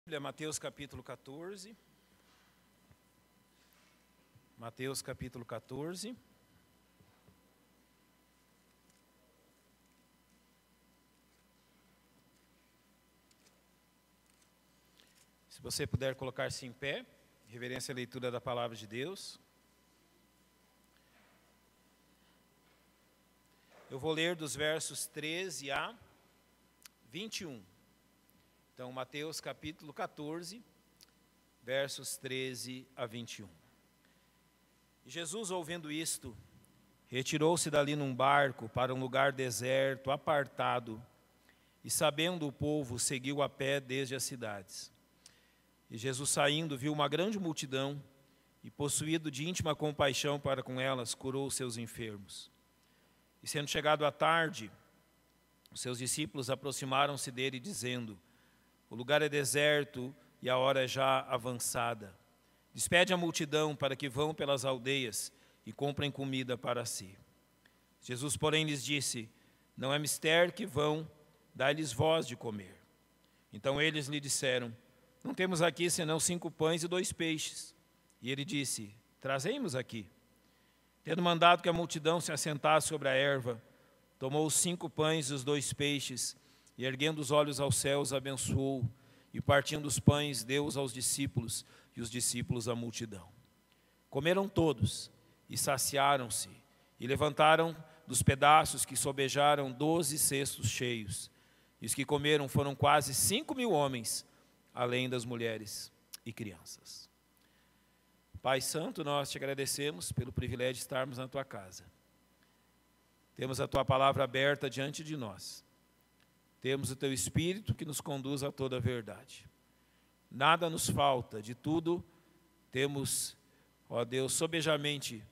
Mateus capítulo 14. Mateus capítulo 14. Se você puder colocar-se em pé, reverência à leitura da palavra de Deus. Eu vou ler dos versos 13 a 21. Então, Mateus capítulo 14, versos 13 a 21. Jesus, ouvindo isto, retirou-se dali num barco para um lugar deserto, apartado, e sabendo o povo, seguiu a pé desde as cidades. E Jesus, saindo, viu uma grande multidão, e possuído de íntima compaixão para com elas, curou os seus enfermos. E sendo chegado a tarde, os seus discípulos aproximaram-se dele, dizendo: o lugar é deserto e a hora é já avançada. Despede a multidão para que vão pelas aldeias e comprem comida para si. Jesus, porém, lhes disse: não é mister que vão, dai-lhes vós de comer. Então eles lhe disseram: não temos aqui senão 5 pães e 2 peixes. E ele disse: trazei-mos aqui. Tendo mandado que a multidão se assentasse sobre a erva, tomou os 5 pães e os 2 peixes, e erguendo os olhos aos céus, abençoou, e partindo os pães, deu-os aos discípulos, e os discípulos à multidão. Comeram todos, e saciaram-se, e levantaram dos pedaços que sobejaram 12 cestos cheios. E os que comeram foram quase 5.000 homens, além das mulheres e crianças. Pai Santo, nós te agradecemos pelo privilégio de estarmos na tua casa. Temos a tua palavra aberta diante de nós. Temos o teu Espírito que nos conduz a toda a verdade. Nada nos falta, de tudo temos, ó Deus, sobejamente,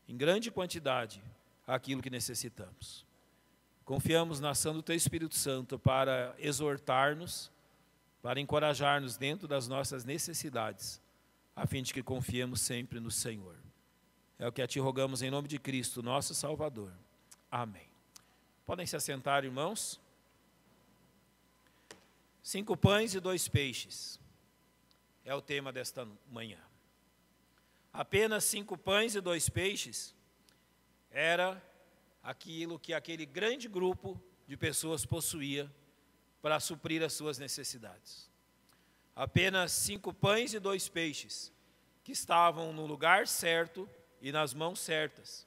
em grande quantidade, aquilo que necessitamos. Confiamos na ação do teu Espírito Santo para exortar-nos, para encorajar-nos dentro das nossas necessidades, a fim de que confiemos sempre no Senhor. É o que a ti rogamos em nome de Cristo, nosso Salvador. Amém. Podem se assentar, irmãos. 5 pães e 2 peixes é o tema desta manhã. Apenas 5 pães e 2 peixes era aquilo que aquele grande grupo de pessoas possuía para suprir as suas necessidades. Apenas 5 pães e 2 peixes que estavam no lugar certo e nas mãos certas.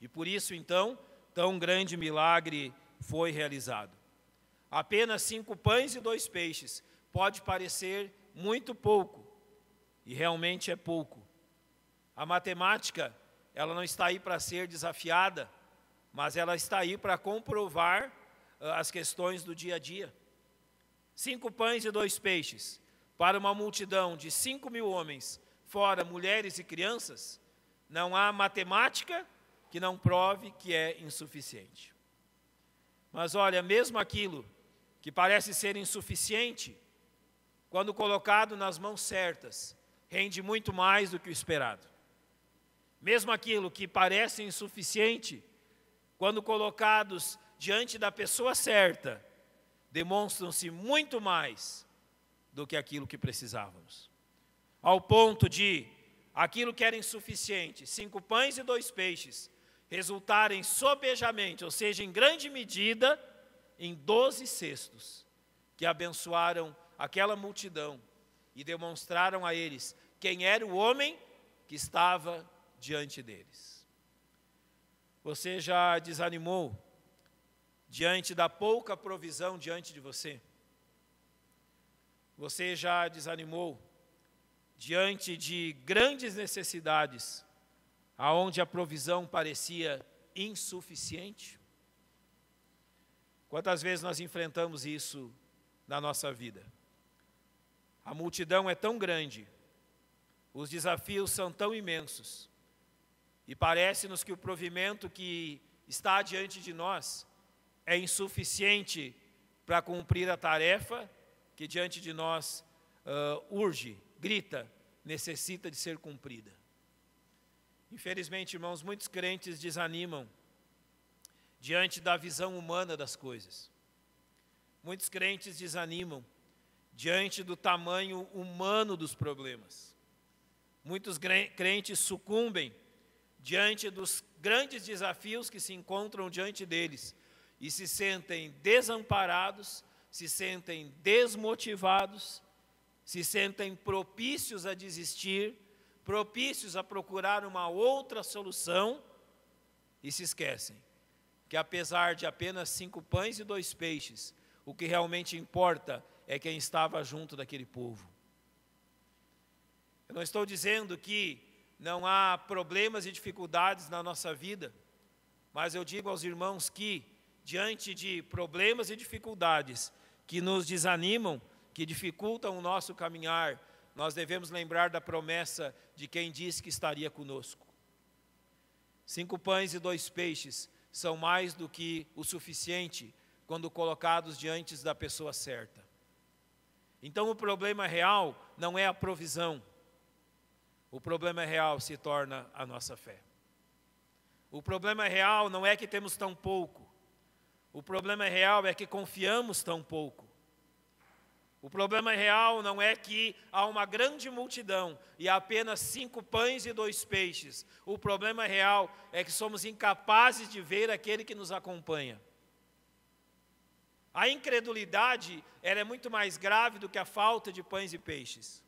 E por isso, então, tão grande milagre foi realizado. Apenas 5 pães e 2 peixes. Pode parecer muito pouco, e realmente é pouco. A matemática, ela não está aí para ser desafiada, mas ela está aí para comprovar as questões do dia a dia. 5 pães e 2 peixes, para uma multidão de 5.000 homens, fora mulheres e crianças, não há matemática que não prove que é insuficiente. Mas olha, mesmo aquilo que parece ser insuficiente, quando colocado nas mãos certas, rende muito mais do que o esperado. Mesmo aquilo que parece insuficiente, quando colocados diante da pessoa certa, demonstram-se muito mais do que aquilo que precisávamos. Ao ponto de aquilo que era insuficiente, 5 pães e 2 peixes, resultarem sobejamente, ou seja, em grande medida, em 12 cestos, que abençoaram aquela multidão e demonstraram a eles quem era o homem que estava diante deles. Você já desanimou diante da pouca provisão diante de você? Você já desanimou diante de grandes necessidades, aonde a provisão parecia insuficiente? Quantas vezes nós enfrentamos isso na nossa vida? A multidão é tão grande, os desafios são tão imensos, e parece-nos que o provimento que está diante de nós é insuficiente para cumprir a tarefa que diante de nós urge, grita, necessita de ser cumprida. Infelizmente, irmãos, muitos crentes desanimam diante da visão humana das coisas. Muitos crentes desanimam diante do tamanho humano dos problemas. Muitos crentes sucumbem diante dos grandes desafios que se encontram diante deles e se sentem desamparados, se sentem desmotivados, se sentem propícios a desistir, propícios a procurar uma outra solução e se esquecem que apesar de apenas 5 pães e 2 peixes, o que realmente importa é quem estava junto daquele povo. Eu não estou dizendo que não há problemas e dificuldades na nossa vida, mas eu digo aos irmãos que, diante de problemas e dificuldades que nos desanimam, que dificultam o nosso caminhar, nós devemos lembrar da promessa de quem disse que estaria conosco. 5 pães e 2 peixes são mais do que o suficiente quando colocados diante da pessoa certa. Então o problema real não é a provisão. O problema real se torna a nossa fé. O problema real não é que temos tão pouco. O problema real é que confiamos tão pouco. O problema real não é que há uma grande multidão e há apenas 5 pães e 2 peixes. O problema real é que somos incapazes de ver aquele que nos acompanha. A incredulidade, ela é muito mais grave do que a falta de pães e peixes.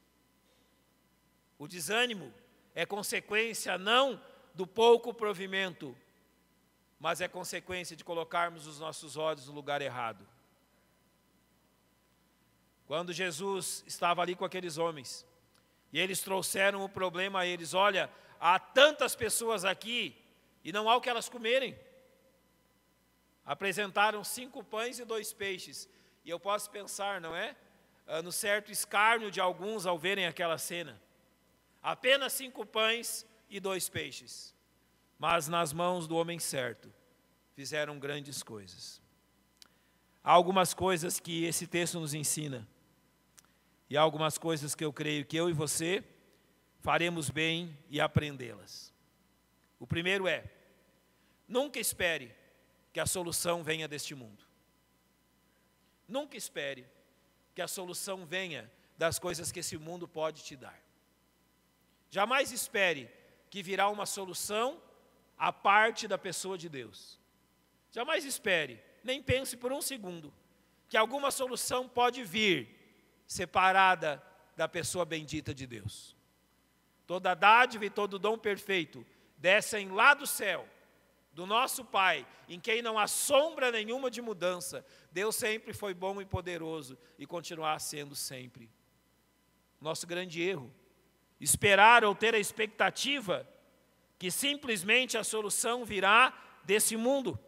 O desânimo é consequência não do pouco provimento, mas é consequência de colocarmos os nossos olhos no lugar errado. Quando Jesus estava ali com aqueles homens, e eles trouxeram o problema a eles, olha, há tantas pessoas aqui, e não há o que elas comerem. Apresentaram 5 pães e 2 peixes, e eu posso pensar, não é? No certo escárnio de alguns ao verem aquela cena. Apenas 5 pães e 2 peixes, mas nas mãos do homem certo, fizeram grandes coisas. Há algumas coisas que esse texto nos ensina, e há algumas coisas que eu creio que eu e você faremos bem e aprendê-las. O primeiro é, nunca espere que a solução venha deste mundo. Nunca espere que a solução venha das coisas que esse mundo pode te dar. Jamais espere que virá uma solução à parte da pessoa de Deus. Jamais espere, nem pense por um segundo, que alguma solução pode vir separada da pessoa bendita de Deus. Toda dádiva e todo dom perfeito descem lá do céu, do nosso Pai, em quem não há sombra nenhuma de mudança. Deus sempre foi bom e poderoso e continuará sendo sempre. Nosso grande erro, esperar ou ter a expectativa que simplesmente a solução virá desse mundo.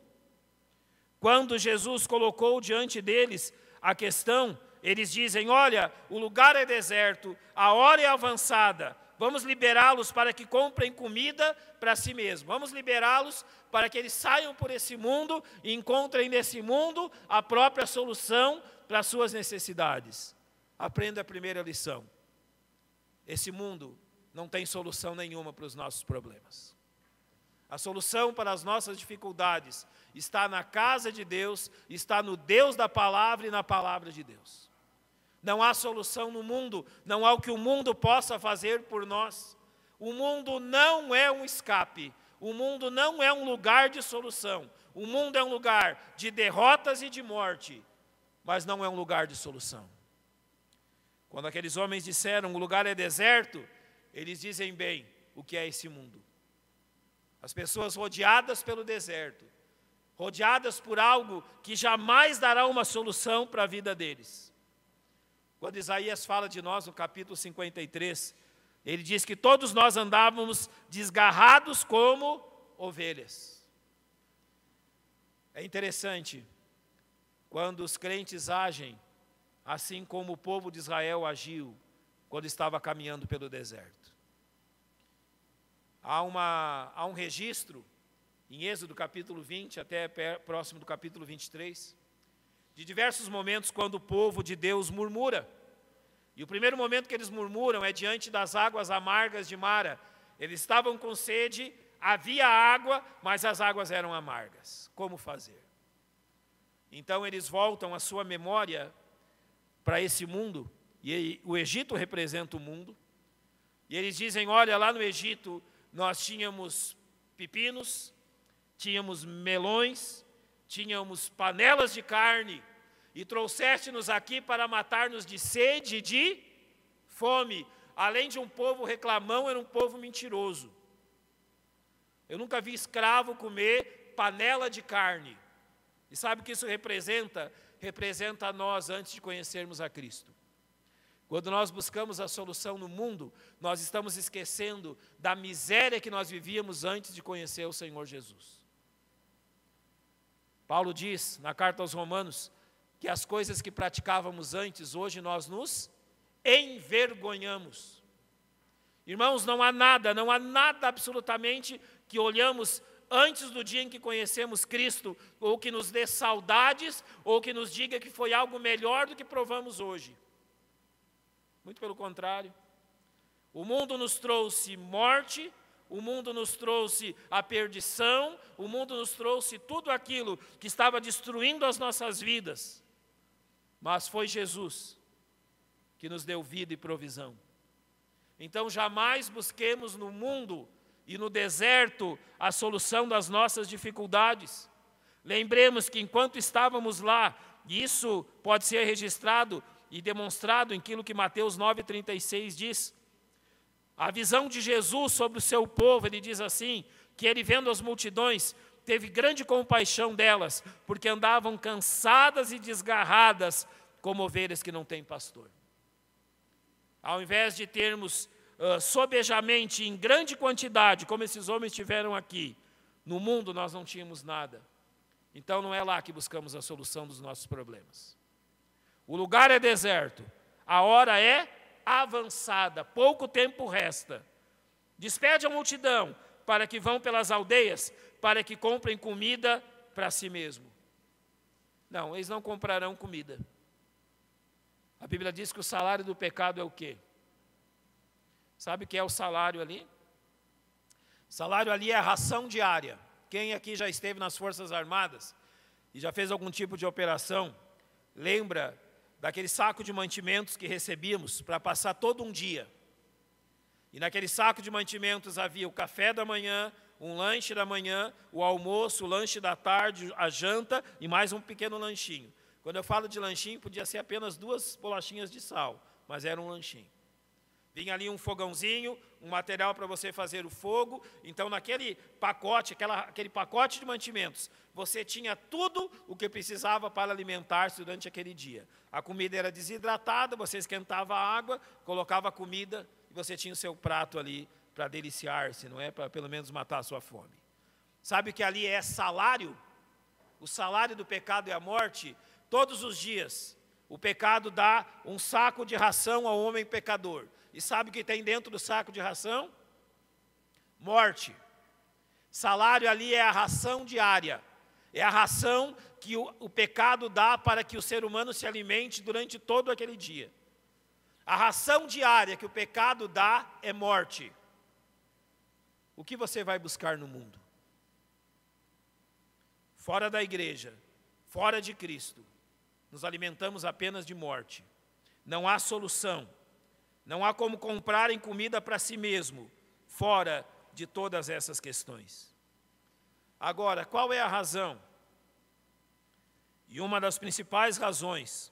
Quando Jesus colocou diante deles a questão, eles dizem, olha, o lugar é deserto, a hora é avançada, vamos liberá-los para que comprem comida para si mesmos. Vamos liberá-los para que eles saiam por esse mundo e encontrem nesse mundo a própria solução para as suas necessidades. Aprenda a primeira lição. Esse mundo não tem solução nenhuma para os nossos problemas. A solução para as nossas dificuldades está na casa de Deus, está no Deus da palavra e na palavra de Deus. Não há solução no mundo, não há o que o mundo possa fazer por nós. O mundo não é um escape, o mundo não é um lugar de solução. O mundo é um lugar de derrotas e de morte, mas não é um lugar de solução. Quando aqueles homens disseram, o lugar é deserto, eles dizem bem o que é esse mundo. As pessoas rodeadas pelo deserto, rodeadas por algo que jamais dará uma solução para a vida deles. Quando Isaías fala de nós no capítulo 53, ele diz que todos nós andávamos desgarrados como ovelhas. É interessante, quando os crentes agem assim como o povo de Israel agiu quando estava caminhando pelo deserto. Há um registro em Êxodo capítulo 20, até próximo do capítulo 23, de diversos momentos quando o povo de Deus murmura. E o primeiro momento que eles murmuram é diante das águas amargas de Mara. Eles estavam com sede, havia água, mas as águas eram amargas. Como fazer? Então eles voltam a sua memória para esse mundo E o Egito representa o mundo. E eles dizem, olha, lá no Egito nós tínhamos pepinos, tínhamos melões, tínhamos panelas de carne, e trouxeste-nos aqui para matar-nos de sede e de fome. Além de um povo reclamão, era um povo mentiroso. Eu nunca vi escravo comer panela de carne. E sabe o que isso representa? Representa a nós antes de conhecermos a Cristo. Quando nós buscamos a solução no mundo, nós estamos esquecendo da miséria que nós vivíamos antes de conhecer o Senhor Jesus. Paulo diz na carta aos Romanos que as coisas que praticávamos antes, hoje nós nos envergonhamos. Irmãos, não há nada absolutamente que olhamos antes do dia em que conhecemos Cristo, ou que nos dê saudades, ou que nos diga que foi algo melhor do que provamos hoje. Muito pelo contrário. O mundo nos trouxe morte, o mundo nos trouxe a perdição, o mundo nos trouxe tudo aquilo que estava destruindo as nossas vidas. Mas foi Jesus que nos deu vida e provisão. Então jamais busquemos no mundo e no deserto a solução das nossas dificuldades. Lembremos que enquanto estávamos lá, e isso pode ser registrado e demonstrado em aquilo que Mateus 9,36 diz, a visão de Jesus sobre o seu povo, ele diz assim, que ele vendo as multidões, teve grande compaixão delas, porque andavam cansadas e desgarradas, como ovelhas que não têm pastor. Ao invés de termos sobejamente, em grande quantidade, como esses homens tiveram aqui, no mundo nós não tínhamos nada. Então não é lá que buscamos a solução dos nossos problemas. O lugar é deserto, a hora é avançada, pouco tempo resta. Despede a multidão para que vão pelas aldeias, para que comprem comida para si mesmo. Não, eles não comprarão comida. A Bíblia diz que o salário do pecado é o quê? Sabe o que é o salário ali? Salário ali é a ração diária. Quem aqui já esteve nas Forças Armadas e já fez algum tipo de operação, lembra daquele saco de mantimentos que recebíamos para passar todo um dia. E naquele saco de mantimentos havia o café da manhã, um lanche da manhã, o almoço, o lanche da tarde, a janta e mais um pequeno lanchinho. Quando eu falo de lanchinho, podia ser apenas 2 bolachinhas de sal, mas era um lanchinho. Vinha ali um fogãozinho, um material para você fazer o fogo. Então, naquele pacote, aquele pacote de mantimentos, você tinha tudo o que precisava para alimentar-se durante aquele dia. A comida era desidratada, você esquentava a água, colocava a comida e você tinha o seu prato ali para deliciar-se, não é? Para pelo menos matar a sua fome. Sabe o que ali é salário? O salário do pecado é a morte. Todos os dias, o pecado dá um saco de ração ao homem pecador. E sabe o que tem dentro do saco de ração? Morte. Salário ali é a ração diária. É a ração que o pecado dá para que o ser humano se alimente durante todo aquele dia. A ração diária que o pecado dá é morte. O que você vai buscar no mundo? Fora da igreja, fora de Cristo, nos alimentamos apenas de morte. Não há solução. Não há como comprarem comida para si mesmo, fora de todas essas questões. Agora, qual é a razão? E uma das principais razões,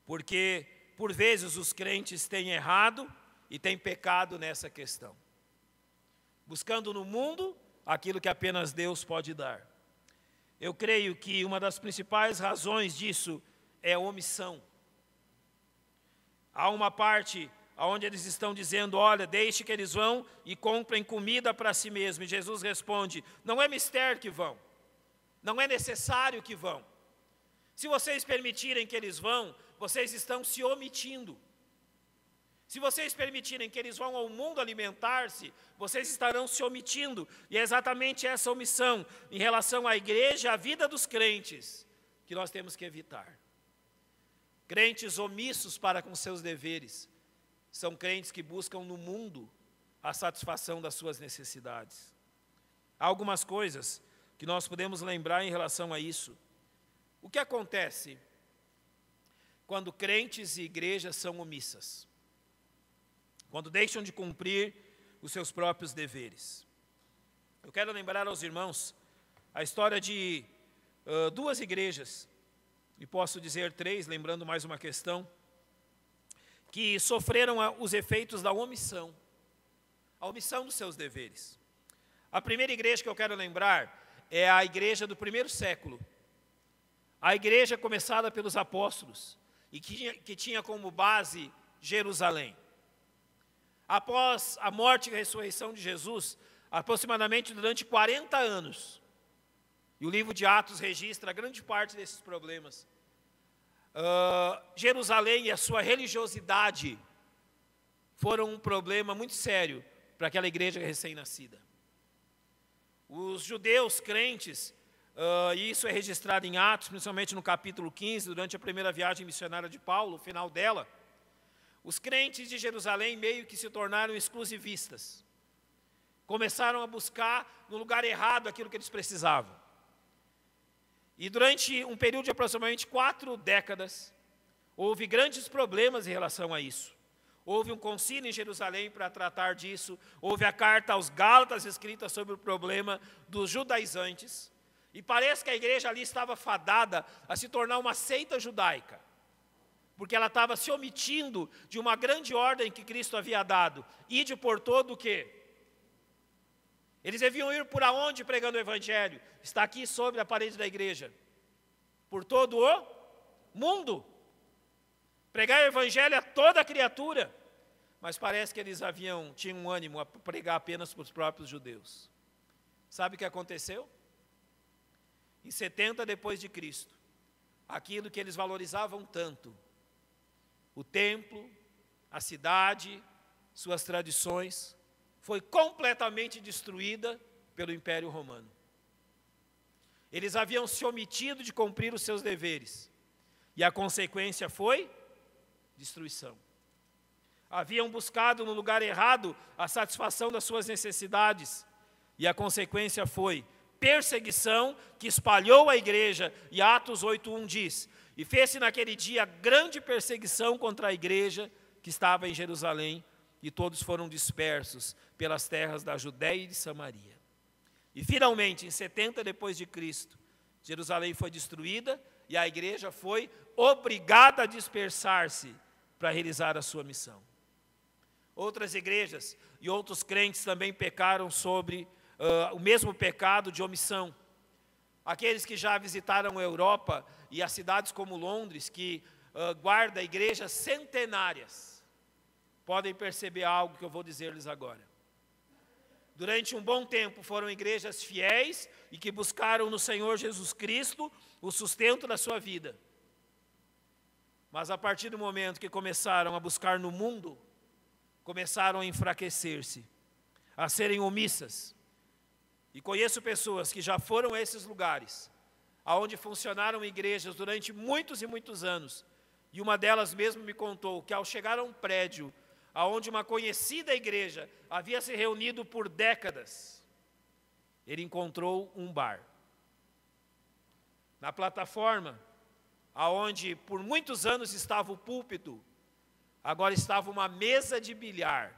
porque por vezes os crentes têm errado e têm pecado nessa questão, buscando no mundo aquilo que apenas Deus pode dar. Eu creio que uma das principais razões disso é a omissão. Há uma parte onde eles estão dizendo, olha, deixe que eles vão e comprem comida para si mesmos. E Jesus responde, não é mister que vão, não é necessário que vão. Se vocês permitirem que eles vão, vocês estão se omitindo. Se vocês permitirem que eles vão ao mundo alimentar-se, vocês estarão se omitindo. E é exatamente essa omissão em relação à igreja, à vida dos crentes, que nós temos que evitar. Crentes omissos para com seus deveres são crentes que buscam no mundo a satisfação das suas necessidades. Há algumas coisas que nós podemos lembrar em relação a isso. O que acontece? quando crentes e igrejas são omissas, quando deixam de cumprir os seus próprios deveres. Eu quero lembrar aos irmãos a história de duas igrejas, e posso dizer três, lembrando mais uma questão, que sofreram os efeitos da omissão, a omissão dos seus deveres. A primeira igreja que eu quero lembrar é a igreja do primeiro século, a igreja começada pelos apóstolos, e que tinha como base Jerusalém. Após a morte e a ressurreição de Jesus, aproximadamente durante 40 anos, e o livro de Atos registra grande parte desses problemas, Jerusalém e a sua religiosidade foram um problema muito sério para aquela igreja recém-nascida. Os judeus crentes, e isso é registrado em Atos, principalmente no capítulo 15, durante a primeira viagem missionária de Paulo, o final dela, os crentes de Jerusalém meio que se tornaram exclusivistas. Começaram a buscar no lugar errado aquilo que eles precisavam. E durante um período de aproximadamente 4 décadas, houve grandes problemas em relação a isso. Houve um concílio em Jerusalém para tratar disso, houve a carta aos Gálatas escrita sobre o problema dos judaizantes, e parece que a igreja ali estava fadada a se tornar uma seita judaica, porque ela estava se omitindo de uma grande ordem que Cristo havia dado. Ide por todo o quê? Eles deviam ir por aonde pregando o evangelho? Está aqui sobre a parede da igreja. Por todo o mundo. Pregar o evangelho a toda criatura. Mas parece que eles tinham um ânimo a pregar apenas para os próprios judeus. Sabe o que aconteceu? Em 70 depois de Cristo, aquilo que eles valorizavam tanto, o templo, a cidade, suas tradições, foi completamente destruída pelo Império Romano. Eles haviam se omitido de cumprir os seus deveres, e a consequência foi destruição. Haviam buscado no lugar errado a satisfação das suas necessidades, e a consequência foi perseguição que espalhou a igreja, e Atos 8:1 diz: e fez-se naquele dia grande perseguição contra a igreja que estava em Jerusalém, e todos foram dispersos pelas terras da Judéia e de Samaria. E finalmente, em 70 depois de Cristo, Jerusalém foi destruída e a igreja foi obrigada a dispersar-se para realizar a sua missão. Outras igrejas e outros crentes também pecaram sobre o mesmo pecado de omissão. Aqueles que já visitaram a Europa e as cidades como Londres, que guarda igrejas centenárias, podem perceber algo que eu vou dizer-lhes agora. Durante um bom tempo foram igrejas fiéis e que buscaram no Senhor Jesus Cristo o sustento da sua vida. Mas a partir do momento que começaram a buscar no mundo, começaram a enfraquecer-se, a serem omissas. E conheço pessoas que já foram a esses lugares, aonde funcionaram igrejas durante muitos e muitos anos, e uma delas mesmo me contou que ao chegar a um prédio, aonde uma conhecida igreja havia se reunido por décadas, ele encontrou um bar. Na plataforma, aonde por muitos anos estava o púlpito, agora estava uma mesa de bilhar.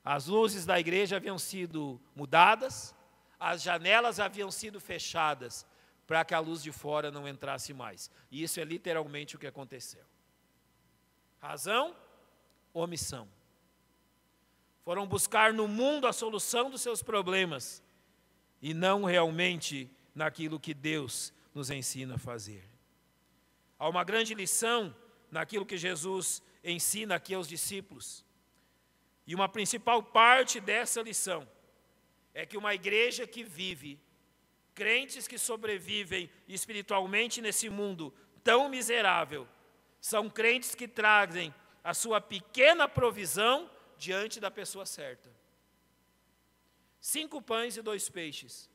As luzes da igreja haviam sido mudadas, as janelas haviam sido fechadas, para que a luz de fora não entrasse mais. E isso é literalmente o que aconteceu. Razão? Omissão. Foram buscar no mundo a solução dos seus problemas, e não realmente naquilo que Deus nos ensina a fazer. Há uma grande lição naquilo que Jesus ensina aqui aos discípulos. E uma principal parte dessa lição é que uma igreja que vive, crentes que sobrevivem espiritualmente nesse mundo tão miserável, são crentes que trazem a sua pequena provisão diante da pessoa certa. 5 pães e 2 peixes,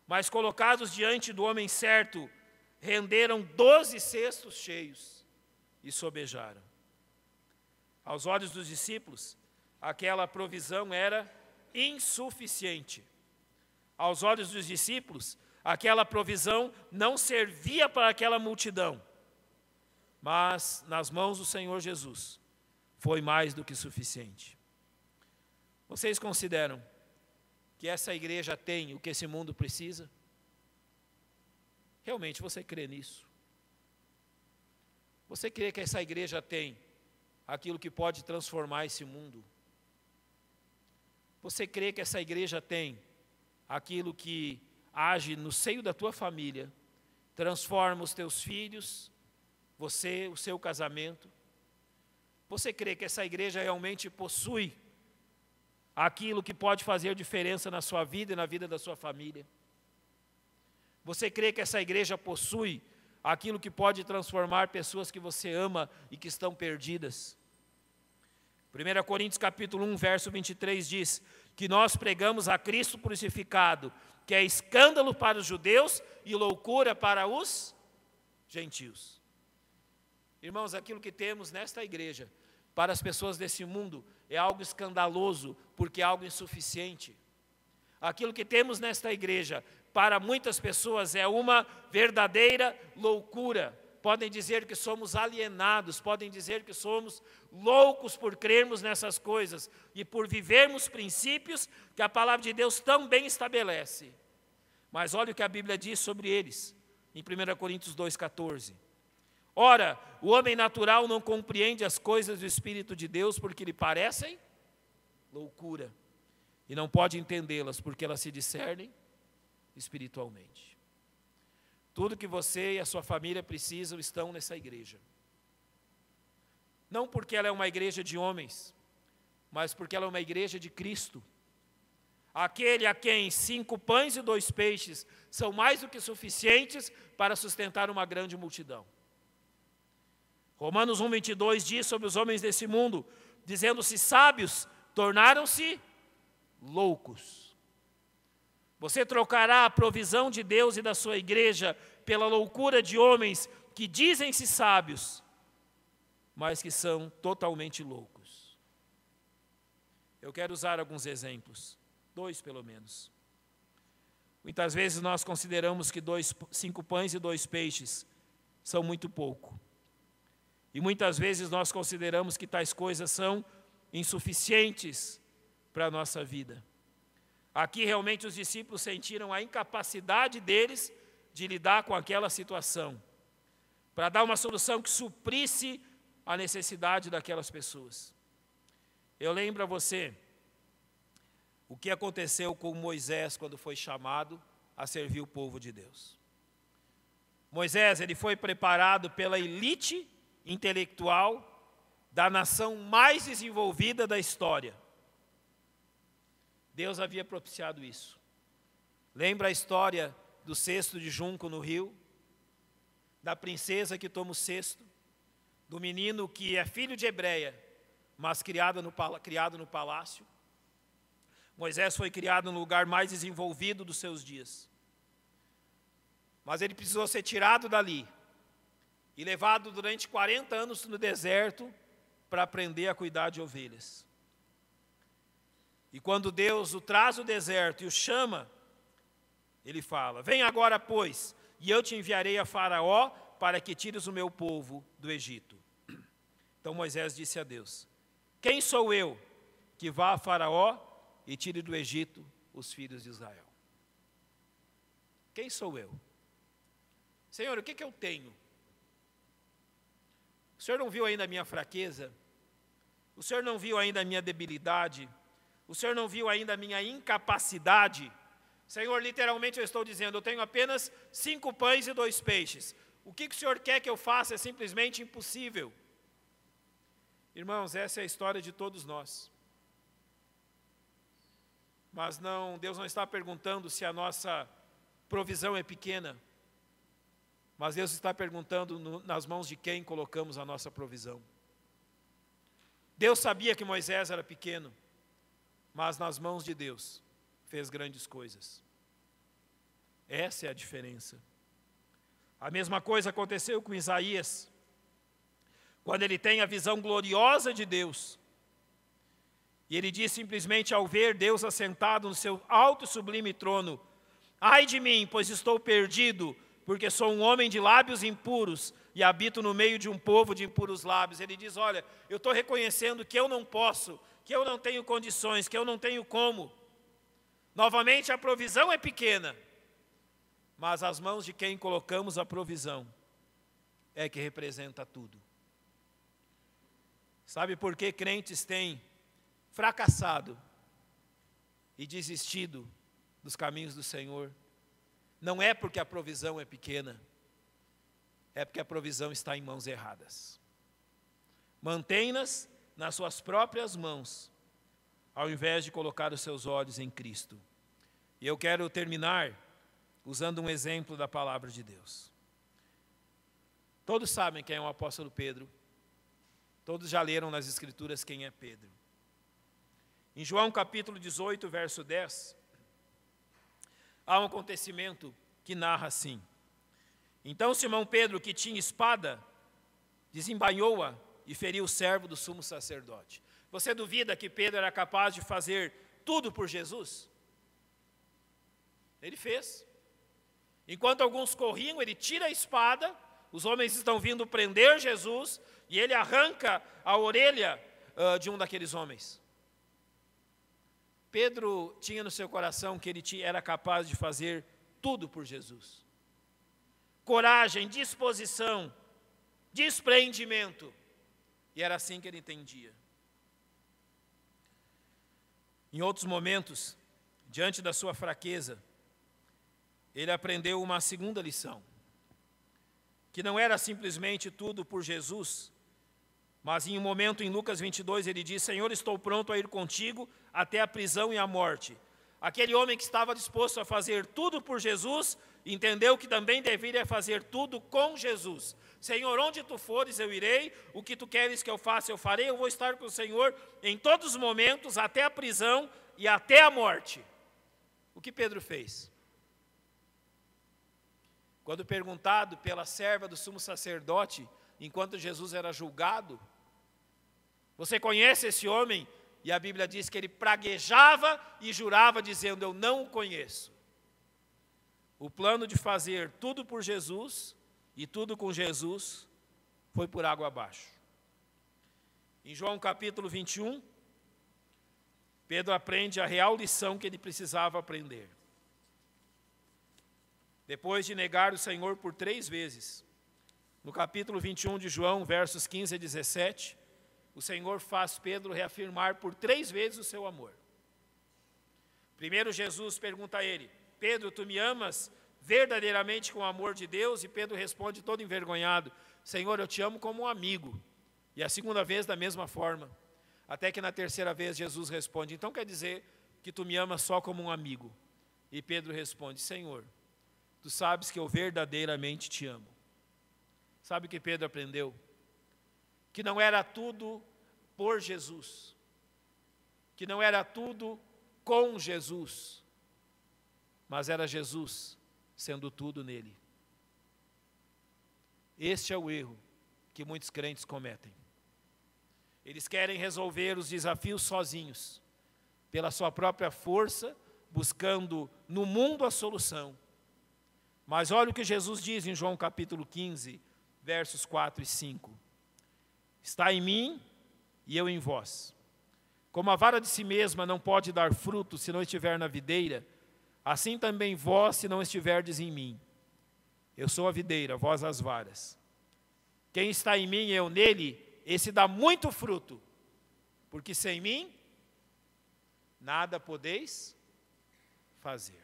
mas colocados diante do homem certo, renderam 12 cestos cheios e sobejaram. Aos olhos dos discípulos, aquela provisão era insuficiente. Aos olhos dos discípulos, aquela provisão não servia para aquela multidão. mas nas mãos do Senhor Jesus foi mais do que suficiente. Vocês consideram que essa igreja tem o que esse mundo precisa? Realmente você crê nisso? Você crê que essa igreja tem aquilo que pode transformar esse mundo? Você crê que essa igreja tem aquilo que age no seio da tua família, transforma os teus filhos, você, o seu casamento? Você crê que essa igreja realmente possui aquilo que pode fazer diferença na sua vida e na vida da sua família? Você crê que essa igreja possui aquilo que pode transformar pessoas que você ama e que estão perdidas? 1 Coríntios capítulo 1, verso 23 diz que nós pregamos a Cristo crucificado, que é escândalo para os judeus e loucura para os gentios. Irmãos, aquilo que temos nesta igreja, para as pessoas desse mundo, é algo escandaloso, porque é algo insuficiente. Aquilo que temos nesta igreja, para muitas pessoas, é uma verdadeira loucura. Podem dizer que somos alienados, podem dizer que somos loucos por crermos nessas coisas e por vivermos princípios que a palavra de Deus também estabelece. Mas olha o que a Bíblia diz sobre eles, em 1 Coríntios 2,14. Ora, o homem natural não compreende as coisas do Espírito de Deus porque lhe parecem loucura, e não pode entendê-las porque elas se discernem espiritualmente. Tudo que você e a sua família precisam estão nessa igreja. Não porque ela é uma igreja de homens, mas porque ela é uma igreja de Cristo. Aquele a quem 5 pães e 2 peixes são mais do que suficientes para sustentar uma grande multidão. Romanos 1,22 diz sobre os homens desse mundo, dizendo-se sábios, tornaram-se loucos. Você trocará a provisão de Deus e da sua igreja pela loucura de homens que dizem-se sábios, mas que são totalmente loucos. Eu quero usar alguns exemplos, 2 pelo menos. Muitas vezes nós consideramos que 5 pães e 2 peixes são muito pouco. E muitas vezes nós consideramos que tais coisas são insuficientes para a nossa vida. Aqui realmente os discípulos sentiram a incapacidade deles de lidar com aquela situação, para dar uma solução que suprisse a necessidade daquelas pessoas. Eu lembro a você o que aconteceu com Moisés quando foi chamado a servir o povo de Deus. Moisés, ele foi preparado pela elite intelectual da nação mais desenvolvida da história. Deus havia propiciado isso. Lembra a história do cesto de junco no rio? Da princesa que toma o cesto? Do menino que é filho de hebreia, mas criado no palácio? Moisés foi criado no lugar mais desenvolvido dos seus dias. Mas ele precisou ser tirado dali e levado durante 40 anos no deserto para aprender a cuidar de ovelhas. E quando Deus o traz do deserto e o chama, ele fala: vem agora, pois, e eu te enviarei a Faraó para que tires o meu povo do Egito. Então Moisés disse a Deus: quem sou eu que vá a Faraó e tire do Egito os filhos de Israel? Quem sou eu? Senhor, o que eu tenho? O Senhor não viu ainda a minha fraqueza? O Senhor não viu ainda a minha debilidade? O Senhor não viu ainda a minha incapacidade? Senhor, literalmente eu estou dizendo, eu tenho apenas 5 pães e 2 peixes. O que o Senhor quer que eu faça é simplesmente impossível. Irmãos, essa é a história de todos nós. Mas não, Deus não está perguntando se a nossa provisão é pequena. Mas Deus está perguntando nas mãos de quem colocamos a nossa provisão. Deus sabia que Moisés era pequeno, mas nas mãos de Deus fez grandes coisas. Essa é a diferença. A mesma coisa aconteceu com Isaías, quando ele tem a visão gloriosa de Deus. E ele diz simplesmente ao ver Deus assentado no seu alto e sublime trono: ai de mim, pois estou perdido, porque sou um homem de lábios impuros, e habito no meio de um povo de impuros lábios. Ele diz, olha, eu estou reconhecendo que eu não posso, que eu não tenho condições, que eu não tenho como. Novamente, a provisão é pequena, mas as mãos de quem colocamos a provisão é que representa tudo. Sabe por que crentes têm fracassado e desistido dos caminhos do Senhor? Não é porque a provisão é pequena, é porque a provisão está em mãos erradas. Mantém-nas nas suas próprias mãos, ao invés de colocar os seus olhos em Cristo. E eu quero terminar usando um exemplo da palavra de Deus. Todos sabem quem é o apóstolo Pedro. Todos já leram nas Escrituras quem é Pedro. Em João capítulo 18, verso 10, há um acontecimento que narra assim. Então Simão Pedro, que tinha espada, desembainhou-a e feriu o servo do sumo sacerdote. Você duvida que Pedro era capaz de fazer tudo por Jesus? Ele fez. Enquanto alguns corriam, ele tira a espada, os homens estão vindo prender Jesus, e ele arranca a orelha de um daqueles homens. Pedro tinha no seu coração que ele era capaz de fazer tudo por Jesus. Coragem, disposição, despreendimento. E era assim que ele entendia. Em outros momentos, diante da sua fraqueza, ele aprendeu uma segunda lição. Que não era simplesmente tudo por Jesus, mas em um momento em Lucas 22 ele diz, Senhor, estou pronto a ir contigo até a prisão e a morte. Aquele homem que estava disposto a fazer tudo por Jesus, entendeu que também deveria fazer tudo com Jesus. Senhor, onde tu fores eu irei, o que tu queres que eu faça eu farei, eu vou estar com o Senhor em todos os momentos, até a prisão e até a morte. O que Pedro fez? Quando perguntado pela serva do sumo sacerdote, enquanto Jesus era julgado, você conhece esse homem? E a Bíblia diz que ele praguejava e jurava, dizendo, eu não o conheço. O plano de fazer tudo por Jesus e tudo com Jesus foi por água abaixo. Em João capítulo 21, Pedro aprende a real lição que ele precisava aprender. Depois de negar o Senhor por 3 vezes, no capítulo 21 de João, versos 15 a 17, o Senhor faz Pedro reafirmar por 3 vezes o seu amor. Primeiro Jesus pergunta a ele, Pedro, tu me amas verdadeiramente com o amor de Deus? E Pedro responde todo envergonhado, Senhor, eu te amo como um amigo. E a segunda vez da mesma forma, até que na terceira vez Jesus responde, então quer dizer que tu me amas só como um amigo? E Pedro responde, Senhor, tu sabes que eu verdadeiramente te amo. Sabe o que Pedro aprendeu? Que não era tudo por Jesus. Que não era tudo com Jesus. Mas era Jesus sendo tudo nele. Este é o erro que muitos crentes cometem. Eles querem resolver os desafios sozinhos, pela sua própria força, buscando no mundo a solução. Mas olha o que Jesus diz em João capítulo 15, versos 4 e 5. Está em mim e eu em vós. Como a vara de si mesma não pode dar fruto se não estiver na videira, assim também vós se não estiverdes em mim. Eu sou a videira, vós as varas. Quem está em mim e eu nele, esse dá muito fruto, porque sem mim nada podeis fazer.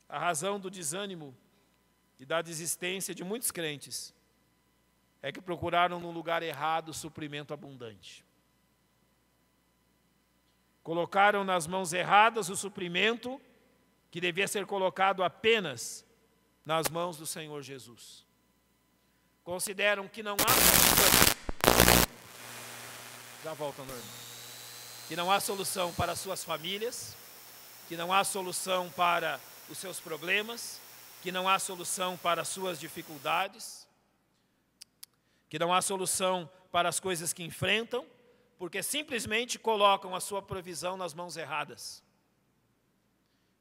A razão do desânimo e da desistência de muitos crentes é que procuraram no lugar errado o suprimento abundante. Colocaram nas mãos erradas o suprimento que devia ser colocado apenas nas mãos do Senhor Jesus. Consideram que não há solução. Já volta ao normal. Que não há solução para as suas famílias, que não há solução para os seus problemas, que não há solução para as suas dificuldades, que não há solução para as coisas que enfrentam, porque simplesmente colocam a sua provisão nas mãos erradas.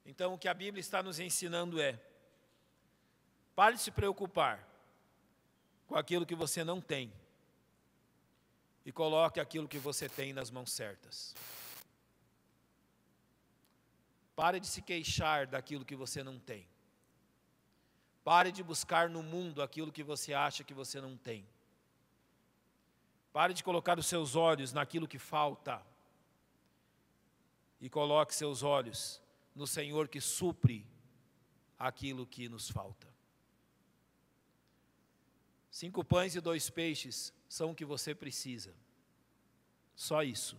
Então, o que a Bíblia está nos ensinando é, pare de se preocupar com aquilo que você não tem e coloque aquilo que você tem nas mãos certas. Pare de se queixar daquilo que você não tem. Pare de buscar no mundo aquilo que você acha que você não tem. Pare de colocar os seus olhos naquilo que falta e coloque seus olhos no Senhor que supre aquilo que nos falta. 5 pães e 2 peixes são o que você precisa. Só isso.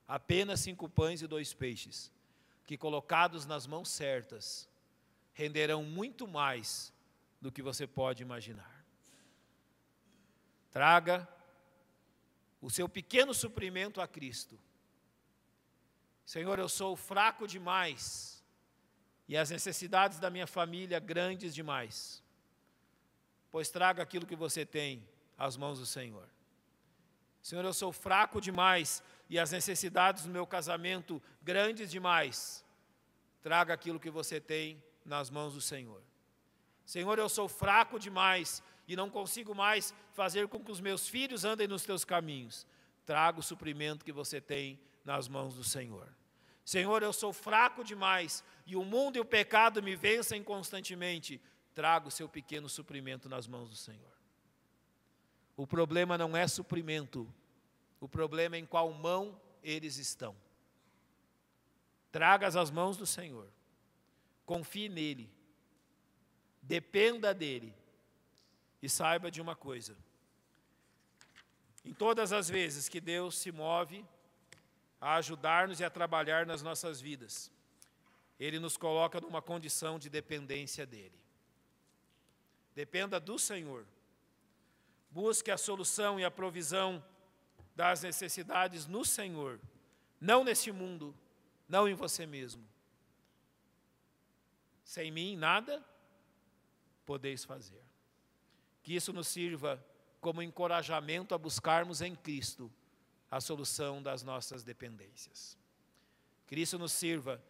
Apenas 5 pães e 2 peixes, que colocados nas mãos certas, renderão muito mais do que você pode imaginar. Traga o seu pequeno suprimento a Cristo. Senhor, eu sou fraco demais e as necessidades da minha família grandes demais. Pois traga aquilo que você tem às mãos do Senhor. Senhor, eu sou fraco demais e as necessidades do meu casamento grandes demais. Traga aquilo que você tem nas mãos do Senhor. Senhor, eu sou fraco demais e não consigo mais fazer com que os meus filhos andem nos teus caminhos. Traga o suprimento que você tem nas mãos do Senhor. Senhor, eu sou fraco demais e o mundo e o pecado me vencem constantemente. Traga o seu pequeno suprimento nas mãos do Senhor. O problema não é suprimento, o problema é em qual mão eles estão. Traga às mãos do Senhor, confie nele, dependa dele e saiba de uma coisa: em todas as vezes que Deus se move a ajudar-nos e a trabalhar nas nossas vidas, Ele nos coloca numa condição de dependência dele. Dependa do Senhor. Busque a solução e a provisão das necessidades no Senhor, não nesse mundo, não em você mesmo. Sem mim, nada podeis fazer. Que isso nos sirva como encorajamento a buscarmos em Cristo a solução das nossas dependências. Que isso nos sirva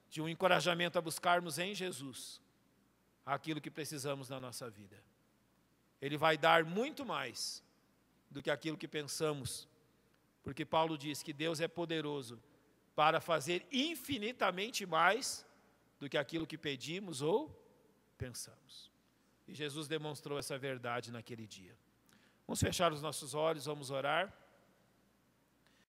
de um encorajamento a buscarmos em Jesus aquilo que precisamos na nossa vida. Ele vai dar muito mais do que aquilo que pensamos, porque Paulo diz que Deus é poderoso para fazer infinitamente mais do que aquilo que pedimos ou pensamos. E Jesus demonstrou essa verdade naquele dia. Vamos fechar os nossos olhos, vamos orar.